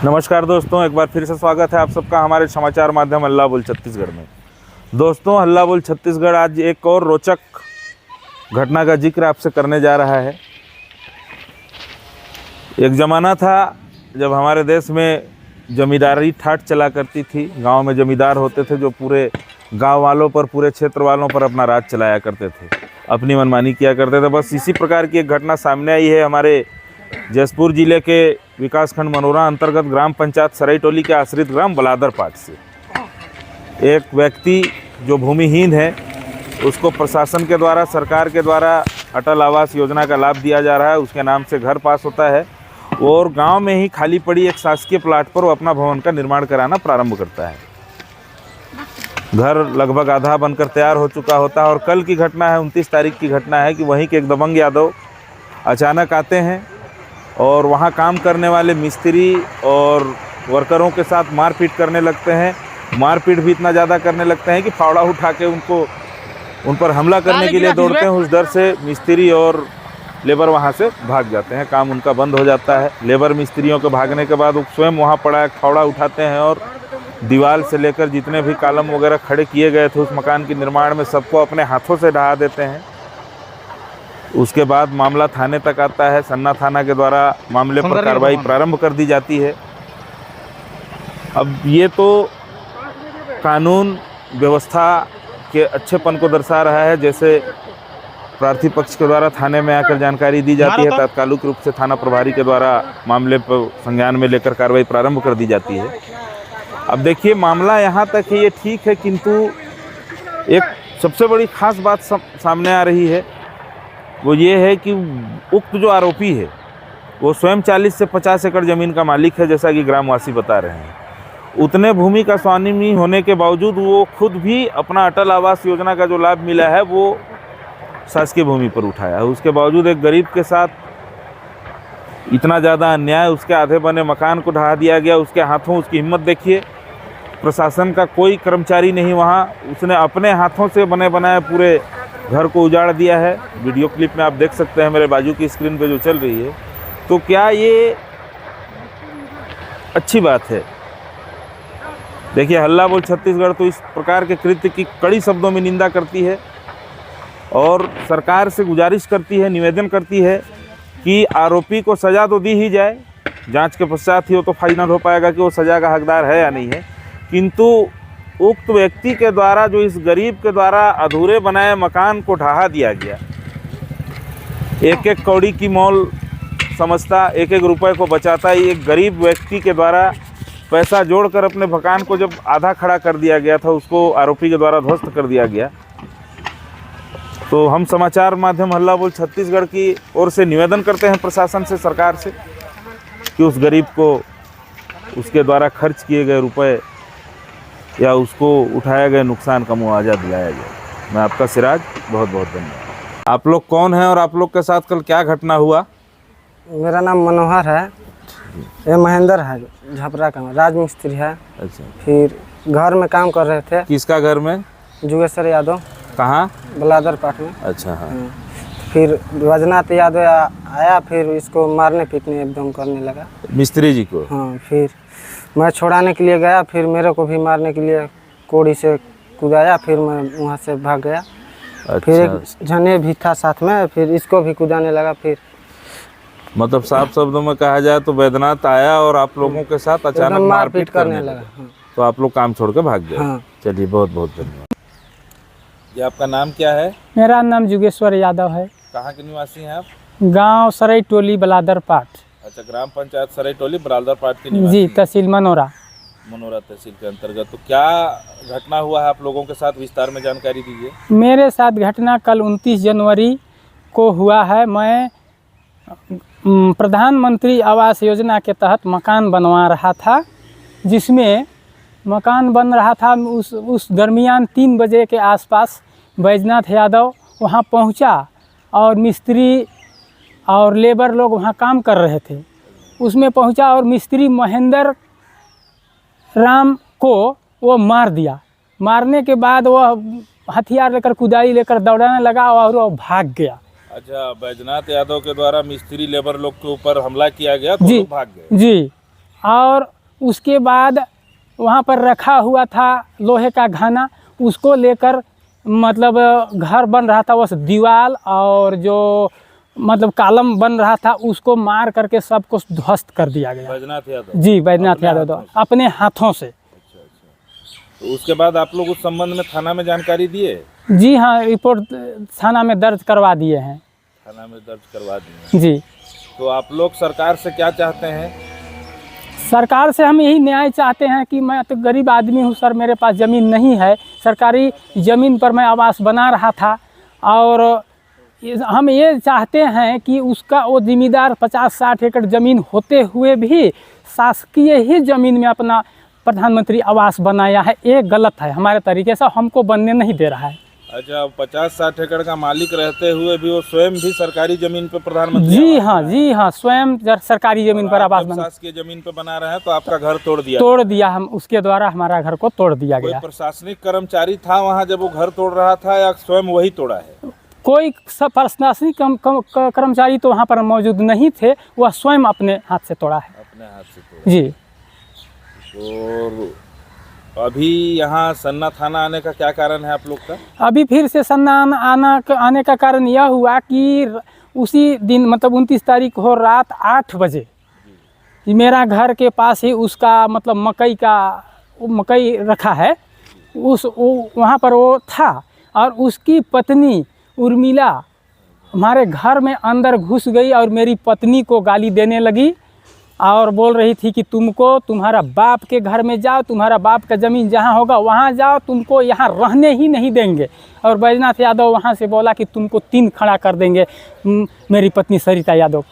नमस्कार दोस्तों, एक बार फिर से स्वागत है आप सबका हमारे समाचार माध्यम हल्ला बोल छत्तीसगढ़ में। दोस्तों, हल्ला बोल छत्तीसगढ़ आज एक और रोचक घटना का जिक्र आपसे करने जा रहा है। एक ज़माना था जब हमारे देश में जमींदारी ठाट चला करती थी। गांव में जमींदार होते थे जो पूरे गांव वालों पर, पूरे क्षेत्र वालों पर अपना राज चलाया करते थे, अपनी मनमानी किया करते थे। बस इसी प्रकार की एक घटना सामने आई है हमारे जसपुर जिले के विकासखंड मनोरा अंतर्गत ग्राम पंचायत सरईटोली के आश्रित ग्राम बलादरपाट से। एक व्यक्ति जो भूमिहीन है उसको प्रशासन के द्वारा, सरकार के द्वारा अटल आवास योजना का लाभ दिया जा रहा है। उसके नाम से घर पास होता है और गांव में ही खाली पड़ी एक शासकीय प्लाट पर वो अपना भवन का निर्माण कराना प्रारंभ करता है। घर लगभग आधा बनकर तैयार हो चुका होता है और कल की घटना है, 29 तारीख की घटना है कि वहीं के एक दबंग यादव अचानक आते हैं और वहाँ काम करने वाले मिस्त्री और वर्करों के साथ मारपीट करने लगते हैं। मारपीट भी इतना ज़्यादा करने लगते हैं कि फावड़ा उठा के उन पर हमला करने के लिए दौड़ते हैं। उस डर से मिस्त्री और लेबर वहाँ से भाग जाते हैं, काम उनका बंद हो जाता है। लेबर मिस्त्रियों के भागने के बाद वो स्वयं वहाँ पड़ा एक फावड़ा उठाते हैं और दीवार से लेकर जितने भी कॉलम वगैरह खड़े किए गए थे उस मकान के निर्माण में सबको अपने हाथों से ढहा देते हैं। उसके बाद मामला थाने तक आता है। सन्ना थाना के द्वारा मामले पर कार्रवाई प्रारंभ कर दी जाती है। अब ये तो कानून व्यवस्था के अच्छेपन को दर्शा रहा है। जैसे प्रार्थी पक्ष के द्वारा थाने में आकर जानकारी दी जाती है, तात्कालिक रूप से थाना प्रभारी के द्वारा मामले पर संज्ञान में लेकर कार्रवाई प्रारंभ कर दी जाती है। अब देखिए, मामला यहाँ तक है, ये ठीक है, किंतु एक सबसे बड़ी खास बात सामने आ रही है। वो ये है कि उक्त जो आरोपी है वो स्वयं 40 से 50 एकड़ ज़मीन का मालिक है, जैसा कि ग्रामवासी बता रहे हैं। उतने भूमि का स्वामी होने के बावजूद वो खुद भी अपना अटल आवास योजना का जो लाभ मिला है वो शासकीय भूमि पर उठाया है। उसके बावजूद एक गरीब के साथ इतना ज़्यादा अन्याय, उसके आधे बने मकान को ढहा दिया गया। उसके हाथों, उसकी हिम्मत देखिए। प्रशासन का कोई कर्मचारी नहीं वहाँ, उसने अपने हाथों से बने बनाए पूरे घर को उजाड़ दिया है। वीडियो क्लिप में आप देख सकते हैं मेरे बाजू की स्क्रीन पे जो चल रही है। तो क्या ये अच्छी बात है? देखिए, हल्ला बोल छत्तीसगढ़ तो इस प्रकार के कृत्य की कड़ी शब्दों में निंदा करती है और सरकार से गुजारिश करती है, निवेदन करती है कि आरोपी को सज़ा तो दी ही जाए। जांच के पश्चात ही वो तो फाइनल हो पाएगा कि वो सज़ा का हकदार है या नहीं है। किंतु उक्त व्यक्ति के द्वारा, जो इस गरीब के द्वारा अधूरे बनाए मकान को ढहा दिया गया, एक एक कौड़ी की मोल समझता, एक एक रुपए को बचाता ही एक गरीब व्यक्ति के द्वारा पैसा जोड़कर अपने मकान को जब आधा खड़ा कर दिया गया था, उसको आरोपी के द्वारा ध्वस्त कर दिया गया। तो हम समाचार माध्यम हल्ला बोल छत्तीसगढ़ की ओर से निवेदन करते हैं प्रशासन से, सरकार से, कि उस गरीब को उसके द्वारा खर्च किए गए रुपए या उसको उठाया गया नुकसान का मुआवजा दिलाया जाए। मैं आपका सिराज, बहुत बहुत धन्यवाद। आप लोग कौन हैं और आप लोग के साथ कल क्या घटना हुआ? मेरा नाम मनोहर है, ये महेंद्र है, झपरा का राज मिस्त्री है। अच्छा, फिर घर में काम कर रहे थे। किसका घर में? जुगेश्वर यादव। कहाँ? बलादरपाट में। अच्छा, हाँ। फिर वजनाथ यादव आया, फिर इसको मारने पीटने एकदम करने लगा, मिस्त्री जी को। हाँ, फिर मैं छुड़ाने के लिए गया, फिर मेरे को भी मारने के लिए कोड़ी से कूदाया, फिर मैं वहाँ से भाग गया। अच्छा। फिर एक जने भी था साथ में, फिर इसको भी कूदाने लगा। फिर मतलब साफ शब्दों में कहा जाए तो वैद्यनाथ आया और आप लोगों के साथ अचानक मारपीट करने लगा। हाँ। तो आप लोग काम छोड़ के भाग गए। हाँ। चलिए, बहुत बहुत धन्यवाद। ये आपका नाम क्या है? मेरा नाम जुगेश्वर यादव है। कहाँ के निवासी हैं आप? गांव सरईटोली बलादरपाट। अच्छा, ग्राम पंचायत सरईटोली बलादरपाट के निवासी? जी, तहसील मनोरा तहसील के अंतर्गत। तो क्या घटना हुआ है आप लोगों के साथ, विस्तार में जानकारी दीजिए। मेरे साथ घटना कल 29 जनवरी को हुआ है। मैं प्रधानमंत्री आवास योजना के तहत मकान बनवा रहा था, जिसमें मकान बन रहा था। उस दरमियान 3 बजे के आसपास बैजनाथ यादव वहां पहुंचा और मिस्त्री और लेबर लोग वहां काम कर रहे थे। उसमें पहुंचा और मिस्त्री महेंद्र राम को वो मार दिया। मारने के बाद वह हथियार लेकर, कुदाई लेकर दौड़ाने लगा और वो भाग गया। अच्छा, बैजनाथ यादव के द्वारा मिस्त्री लेबर लोग के ऊपर हमला किया गया तो जी, लोग भाग गए। जी, और उसके बाद वहाँ पर रखा हुआ था लोहे का घाना, उसको लेकर मतलब घर बन रहा था, उस दीवार और जो मतलब कॉलम बन रहा था उसको मार करके सब कुछ ध्वस्त कर दिया गया। बैजनाथ यादव? जी, बैजनाथ यादव अपने हाथों से। तो उसके बाद आप लोग उस संबंध में थाना में जानकारी दिए? जी हाँ, रिपोर्ट थाना में दर्ज करवा दिए हैं। थाना में दर्ज करवा दिए? जी। तो आप लोग सरकार से क्या चाहते हैं? सरकार से हम यही न्याय चाहते हैं कि मैं तो गरीब आदमी हूँ सर, मेरे पास ज़मीन नहीं है, सरकारी ज़मीन पर मैं आवास बना रहा था और हम ये चाहते हैं कि उसका वो ज़िम्मेदार 50-60 एकड़ ज़मीन होते हुए भी शासकीय ही ज़मीन में अपना प्रधानमंत्री आवास बनाया है। ये गलत है, हमारे तरीके से हमको बनने नहीं दे रहा है। अच्छा, 50-60 एकड़ का मालिक रहते हुए भी वो स्वयं भी सरकारी जमीन पर प्रधानमंत्री? जी हाँ, स्वयं सरकारी जमीन पर आवास बना, शासकीय जमीन पर बना रहे हैं तो आपका घर तोड़ दिया? हम उसके द्वारा हमारा घर को तोड़ दिया गया। कोई प्रशासनिक कर्मचारी था वहाँ जब वो घर तोड़ रहा था या स्वयं वही तोड़ा है? कोई प्रशासनिक कर्मचारी तो वहाँ पर मौजूद नहीं थे, वह स्वयं अपने हाथ से तोड़ा है। अपने हाथ से तोड़ा? जी। तो अभी यहाँ सन्ना थाना आने का क्या कारण है आप लोग का? अभी फिर से सन्ना आने का कारण यह हुआ कि उसी दिन मतलब 29 तारीख को रात 8 बजे मेरा घर के पास ही उसका मतलब मकई रखा है, वहाँ पर वो था और उसकी पत्नी उर्मिला हमारे घर में अंदर घुस गई और मेरी पत्नी को गाली देने लगी और बोल रही थी कि तुम्हारा बाप के घर में जाओ, तुम्हारा बाप का ज़मीन जहाँ होगा वहाँ जाओ, तुमको यहाँ रहने ही नहीं देंगे। और बैजनाथ यादव वहाँ से बोला कि तुमको 3 खड़ा कर देंगे, मेरी पत्नी सरिता यादव।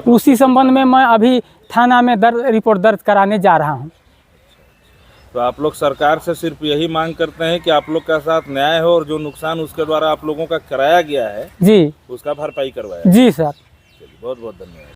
उसी संबंध में मैं अभी थाना में रिपोर्ट दर्ज कराने जा रहा हूँ। तो आप लोग सरकार से सिर्फ यही मांग करते हैं कि आप लोग का साथ न्याय हो और जो नुकसान उसके द्वारा आप लोगों का कराया गया है जी, उसका भरपाई करवाया? जी सर। चलिए, बहुत बहुत धन्यवाद।